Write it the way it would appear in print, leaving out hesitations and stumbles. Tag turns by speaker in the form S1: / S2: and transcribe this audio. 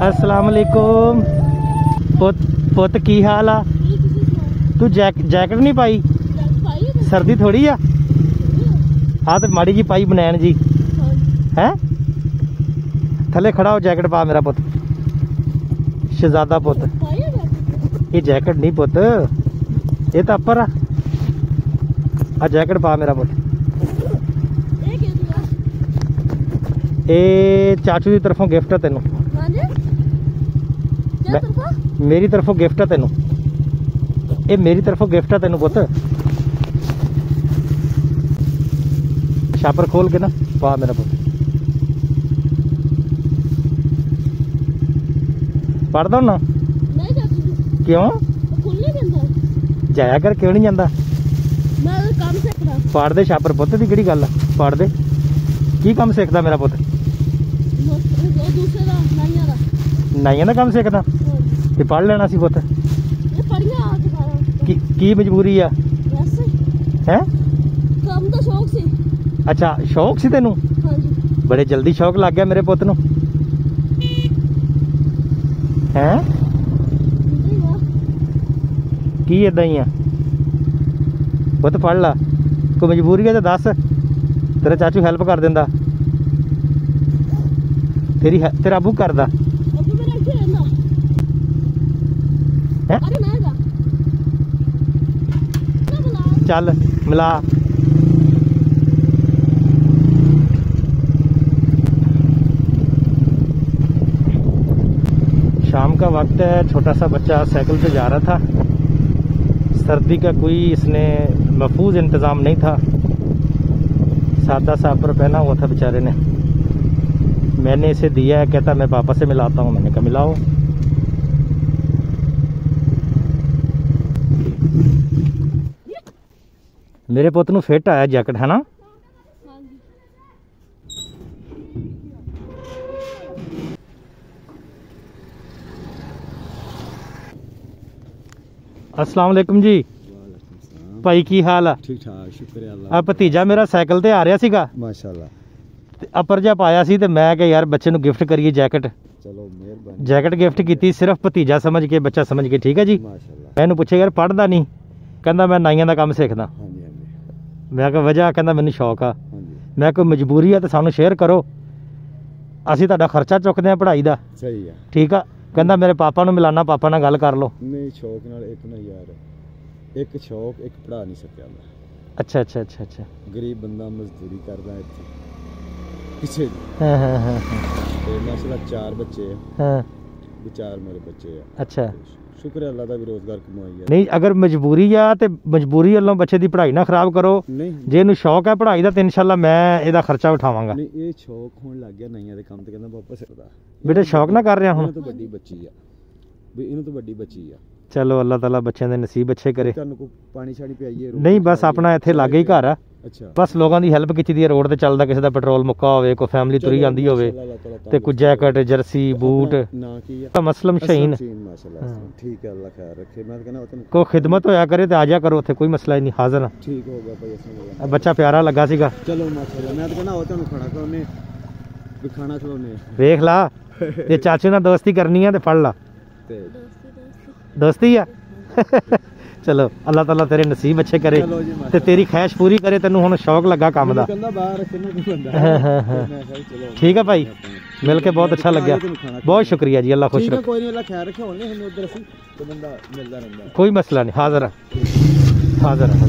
S1: अस्सलाम वालेकुम। पुत की हाल आ? तू जैकेट नहीं पाई? सर्दी थोड़ी आ। हाँ तो माड़ी जी पाई बनैन जी है। थले खड़ा हो, जैकेट पा मेरा पुत, शहजादा पुत। ये जैकेट नहीं पुत, ये तो अपर आ जैकेट पा मेरा पुत। ये चाचू की तरफों गिफ्ट है तेनू, मेरी तरफों गिफ्ट है तेनू, ये मेरी तरफों गिफ्ट है तेनू पुत। छापर खोल के ना पा मेरा पुत। पढ़दा हूं ना? क्यों जाया कर, क्यों नहीं जाता? पढ़ दे छापर पुत दी केड़ी गल आ, पढ़ दे। की काम सीखदा मेरा पुत? नाइयां दा काम सीखदा ते पढ़ लेना सी पुत। की मजबूरी आ है? अच्छा शौक सी तेनू? बड़े जल्दी शौक लग गया मेरे पुत नू है? की इदा ही आ पुत? पढ़ ला, कोई मजबूरी है तो दस, तेरा चाचू हेल्प कर देंदा। तेरा अबू करदा है? चल मिला। शाम का वक्त है, छोटा सा बच्चा साइकिल पे जा रहा था। सर्दी का कोई इसने महफूज इंतज़ाम नहीं था, सादा सा अपर पहना हुआ था बेचारे ने। मैंने इसे दिया है, कहता मैं पापा से मिलाता हूँ। मैंने कहा मिलाओ। मेरे पुत नू फिट आया जैकेट है ना? अस्सलाम वालेकुम जी भाई, की हाल है?
S2: ठीक ठाक, शुक्र है अल्लाह।
S1: भतीजा मेरा साइकिल ते आ रहा सीगा,
S2: माशाअल्लाह।
S1: अपर जा पाया सी, ते मैं क्या यार बच्चे नू गिफ्ट करिए जैकेट।
S2: चलो मेहरबानी।
S1: जैकेट गिफ्ट की, सिर्फ भतीजा समझ के, बच्चा समझ के, ठीक है जी।
S2: माशाअल्लाह।
S1: मैंने पूछे यार पढ़दा नहीं? कहता मैं नाइयां दा काम सीखदा।
S2: हाँ जी, हाँ जी।
S1: मैं कहा वजह? कहता मैनू शौक आ।
S2: हाँ जी।
S1: मैं कोई मजबूरी है तो सानू शेयर करो, असीं तुहाडा खर्चा चुकदे आ पढ़ाई दा।
S2: सही है।
S1: ठीक आ। कहता मेरे पापा नू मिलाना, पापा नाल गल कर लो।
S2: नहीं शौक नाल एक ना यार, एक शौक एक पढ़ा नहीं सकिया मैं।
S1: अच्छा अच्छा अच्छा अच्छा।
S2: गरीब बंदा मजदूरी करदा इत्थे किसे दी।
S1: हाँ हाँ हाँ
S2: ते माशाअल्लाह 4 बच्चे हैं,
S1: हाँ।
S2: विचार मेरे बच्चे हैं।
S1: अच्छा
S2: शुक्र है अल्लाह दा भी रोजगार कमाई है।
S1: नहीं, अगर मजबूरी आ ते मजबूरी वालों बच्चे दी पढ़ाई ना खराब करो।
S2: नहीं
S1: जे इनू शौक है पढ़ाई दा, तो इंशाल्लाह मैं इहदा खर्चा उठावांगा।
S2: नहीं, ये शौक होण लग गया नाइयां दे काम ते, कहंदा पापा सिखदा।
S1: बेटे शौक ना कर रहा हुण?
S2: इन्हां तो बड़ी बच्ची आ भी, इन्हां तो बड़ी बच्ची आ।
S1: चलो अल्लाह ताला बच्चों दे नसीब अच्छे करे।
S2: तुहानू को पानी शानी पियाइए?
S1: नहीं बस अपना इत्थे लागे ही घर आ।
S2: अच्छा।
S1: बस लोगों की हेल्प की दी, रोड ते चलदा, किसी दा पेट्रोल मुक्का होवे, कोई फैमिली तुरी आंदी होवे, ते कोई जैकेट जर्सी बूट।
S2: ना की है
S1: मसलम शहीन
S2: माशाअल्लाह। ठीक है, अल्लाह खैर रखे। मैं कहना होता
S1: को खिदमत होया करे ते आजा करो, उत्थे कोई मसला ही नहीं, हाजिर हां।
S2: ठीक हो गया भाई, इसमें
S1: बच्चा प्यारा लगा सीगा।
S2: चलो माशाअल्लाह। मैं तो कहना हो तुहानू खाना खवाने, भी खाना खवाने।
S1: देख ला ये चाचू नाल दोस्ती करनी है ते पढ़ ला।
S2: ते
S1: दोस्ती है चलो अल्लाह ताला तेरे नसीब अच्छे करे ते तेरी ख्वाहिश पूरी करे। तेनू हुण शौक लगा काम दा। ठीक है भाई, मिल के बहुत अच्छा लग्या, बहुत शुक्रिया जी। अल्लाह खुश रखे।
S2: कोई नहीं, अल्लाह खैर रखे। होने हम उधर सी तो बंदा मिलदा रहंदा,
S1: कोई मसला नहीं, हाजिर है हाजिर है।